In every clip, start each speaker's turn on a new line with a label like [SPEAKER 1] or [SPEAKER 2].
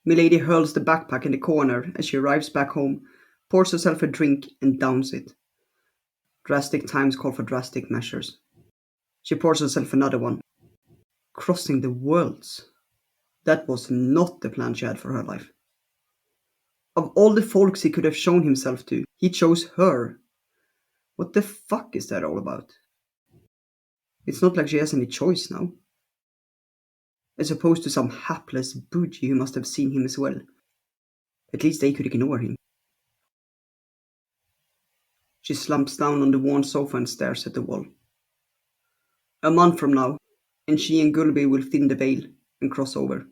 [SPEAKER 1] Milady hurls the backpack in the corner as she arrives back home, pours herself a drink, and downs it. Drastic times call for drastic measures. She pours herself another one. Crossing the worlds. That was not the plan she had for her life. Of all the folks he could have shown himself to, he chose her. What the fuck is that all about? It's not like she has any choice now. As opposed to some hapless bougie who must have seen him as well. At least they could ignore him. She slumps down on the worn sofa and stares at the wall. A month from now, and she and Gulby will thin the veil and cross over.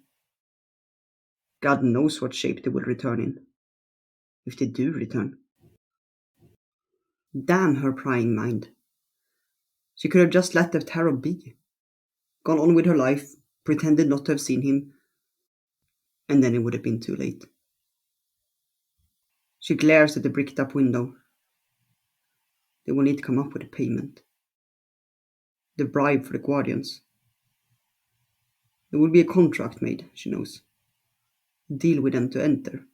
[SPEAKER 1] God knows what shape they will return in. If they do return. Damn her prying mind. She could have just let the tarot be. Gone on with her life, pretended not to have seen him, and then it would have been too late. She glares at the bricked up window. They will need to come up with a payment. The bribe for the guardians. There will be a contract made, she knows. A deal with them to enter.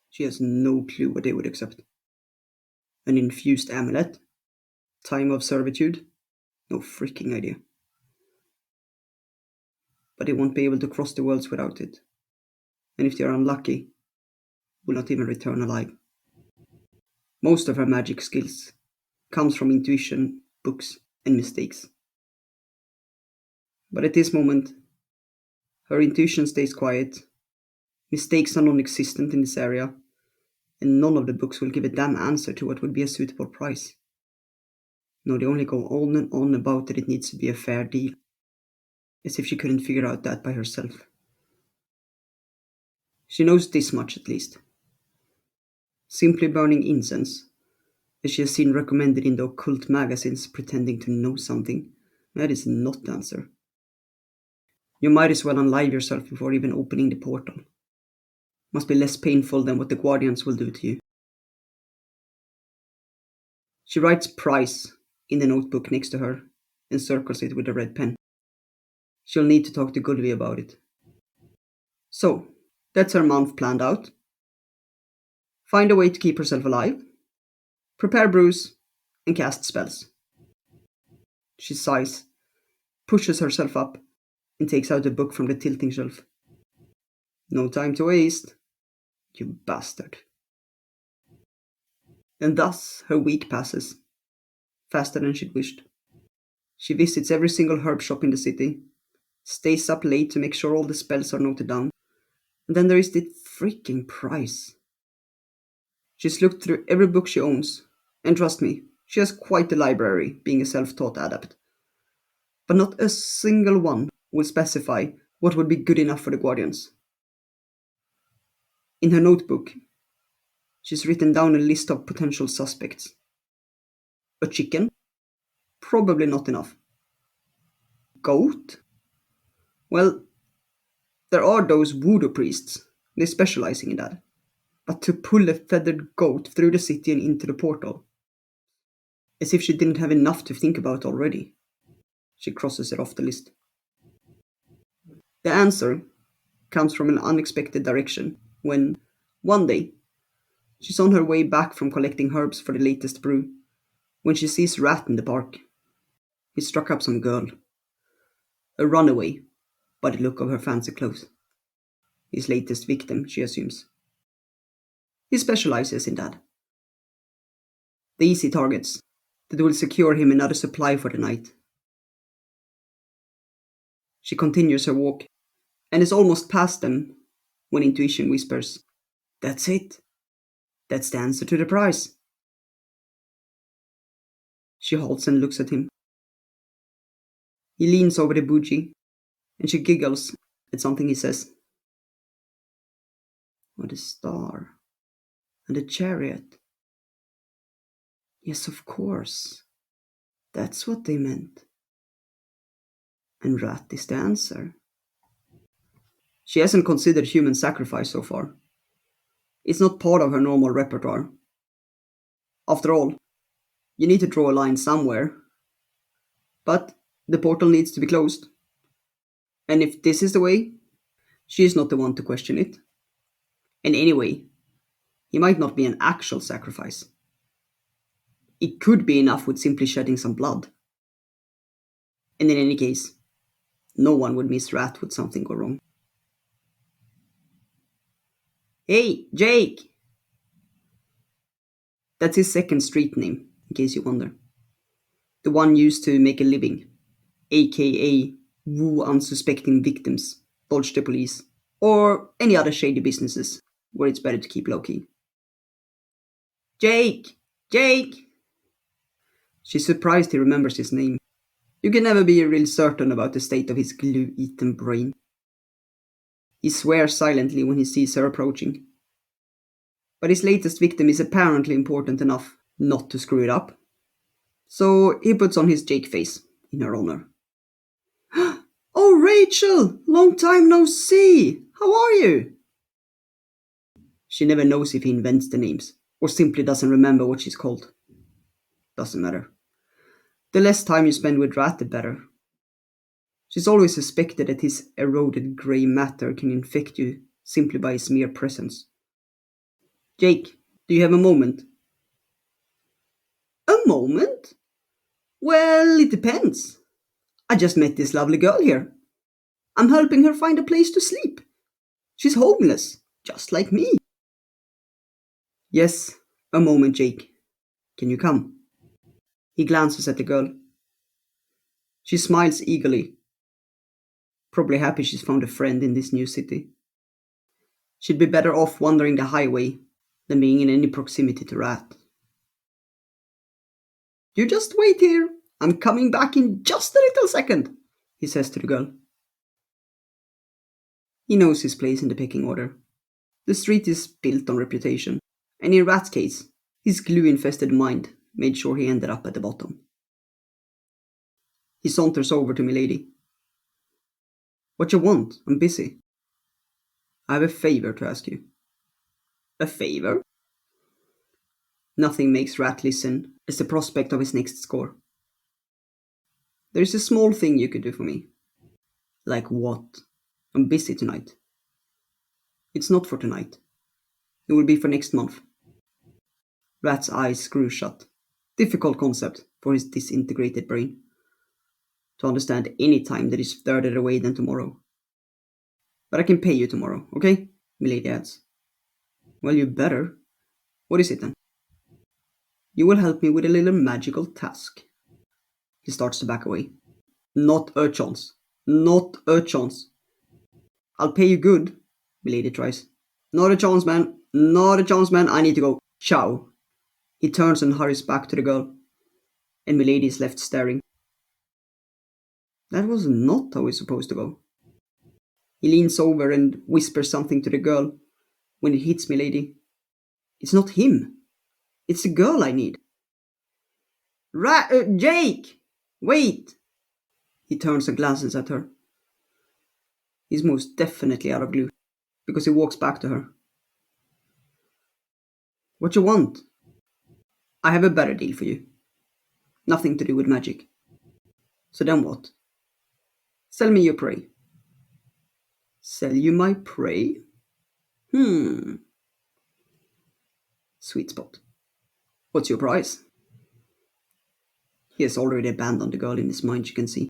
[SPEAKER 1] She has no clue what they would accept. An infused amulet? Time of servitude? No freaking idea. But they won't be able to cross the worlds without it. And if they are unlucky, will not even return alive. Most of her magic skills comes from intuition, books, and mistakes. But at this moment, her intuition stays quiet, mistakes are non-existent in this area, and none of the books will give a damn answer to what would be a suitable price. No, they only go on and on about that it needs to be a fair deal, as if she couldn't figure out that by herself. She knows this much at least. Simply burning incense, as she has seen recommended in the occult magazines pretending to know something, that is not the answer. You might as well unlive yourself before even opening the portal. Must be less painful than what the guardians will do to you. She writes price in the notebook next to her and circles it with a red pen. She'll need to talk to Gulby about it. So, that's her month planned out. Find a way to keep herself alive. Prepare brews and cast spells. She sighs, pushes herself up, and takes out a book from the tilting shelf. No time to waste, you bastard. And thus her week passes, faster than she'd wished. She visits every single herb shop in the city, stays up late to make sure all the spells are noted down, and then there is the freaking price. She's looked through every book she owns, and trust me, she has quite a library, being a self-taught adept. But not a single one will specify what would be good enough for the guardians. In her notebook, she's written down a list of potential suspects. A chicken? Probably not enough. Goat? Well, there are those voodoo priests, they're specializing in that. But to pull a feathered goat through the city and into the portal. As if she didn't have enough to think about already. She crosses it off the list. The answer comes from an unexpected direction when, one day, she's on her way back from collecting herbs for the latest brew, when she sees Rat in the park. He struck up some girl. A runaway, by the look of her fancy clothes. His latest victim, she assumes. He specializes in that. The easy targets that will secure him another supply for the night. She continues her walk and is almost past them when intuition whispers, "That's it. That's the answer to the prize." She halts and looks at him. He leans over the bougie and she giggles at something he says. "Or the star. And the chariot. Yes, of course. That's what they meant. And Rat is the answer." She hasn't considered human sacrifice so far. It's not part of her normal repertoire. After all, you need to draw a line somewhere. But the portal needs to be closed. And if this is the way, she is not the one to question it. And anyway, he might not be an actual sacrifice. It could be enough with simply shedding some blood. And in any case, no one would miss Rat would something go wrong. Hey, Jake! That's his second street name, in case you wonder. The one used to make a living, aka woo unsuspecting victims, dodge the police, or any other shady businesses where it's better to keep low key. Jake! Jake! She's surprised he remembers his name. You can never be real certain about the state of his glue-eaten brain. He swears silently when he sees her approaching. But his latest victim is apparently important enough not to screw it up. So he puts on his Jake face in her honor. Oh, Rachel! Long time no see! How are you? She never knows if he invents the names, or simply doesn't remember what she's called. Doesn't matter. The less time you spend with Rat, the better. She's always suspected that his eroded grey matter can infect you simply by his mere presence. Jake, do you have a moment? A moment? Well, it depends. I just met this lovely girl here. I'm helping her find a place to sleep. She's homeless, just like me. Yes, a moment, Jake. Can you come? He glances at the girl. She smiles eagerly. Probably happy she's found a friend in this new city. She'd be better off wandering the highway than being in any proximity to Rat. You just wait here. I'm coming back in just a little second, he says to the girl. He knows his place in the pecking order. The street is built on reputation, and in Rat's case, his glue-infested mind made sure he ended up at the bottom. He saunters over to Milady. What you want? I'm busy. I have a favor to ask you. A favor? Nothing makes Rat listen as the prospect of his next score. There is a small thing you could do for me. Like what? I'm busy tonight. It's not for tonight. It will be for next month. Rat's eyes screw shut. Difficult concept for his disintegrated brain. To understand any time that is further away than tomorrow. But I can pay you tomorrow, okay? Milady adds. Well, you better. What is it then? You will help me with a little magical task. He starts to back away. Not a chance. Not a chance. I'll pay you good, Milady tries. Not a chance, man. Not a chance, man. I need to go. Ciao. He turns and hurries back to the girl. And Milady is left staring. That was not how it's supposed to go. He leans over and whispers something to the girl when it hits Milady. It's not him. It's the girl I need. Jake! Wait! He turns and glances at her. He's most definitely out of glue, because he walks back to her. What you want? I have a better deal for you. Nothing to do with magic. So then what? Sell me your prey. Sell you my prey? Sweet spot. What's your price? He has already abandoned the girl in his mind, you can see,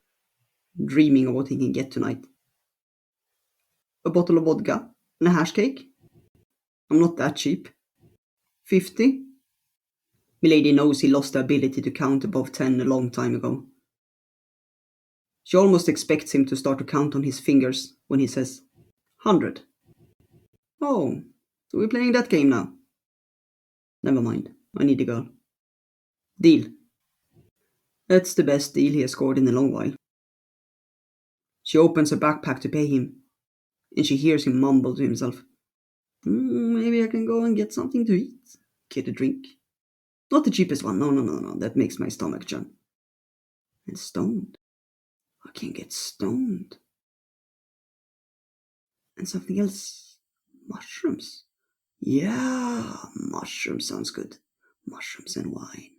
[SPEAKER 1] dreaming of what he can get tonight. A bottle of vodka and a hash cake? I'm not that cheap. 50? Milady knows he lost the ability to count above 10 a long time ago. She almost expects him to start to count on his fingers when he says, 100. Oh, so we're playing that game now? Never mind, I need the girl. Deal. That's the best deal he has scored in a long while. She opens her backpack to pay him, and she hears him mumble to himself. Maybe I can go and get something to eat. Get a drink. Not the cheapest one, no, that makes my stomach churn. And stoned. I can get stoned. And something else. Mushrooms. Yeah, mushrooms sounds good. Mushrooms and wine.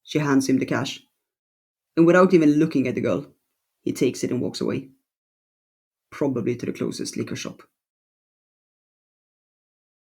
[SPEAKER 1] She hands him the cash, and without even looking at the girl, he takes it and walks away. Probably to the closest liquor shop.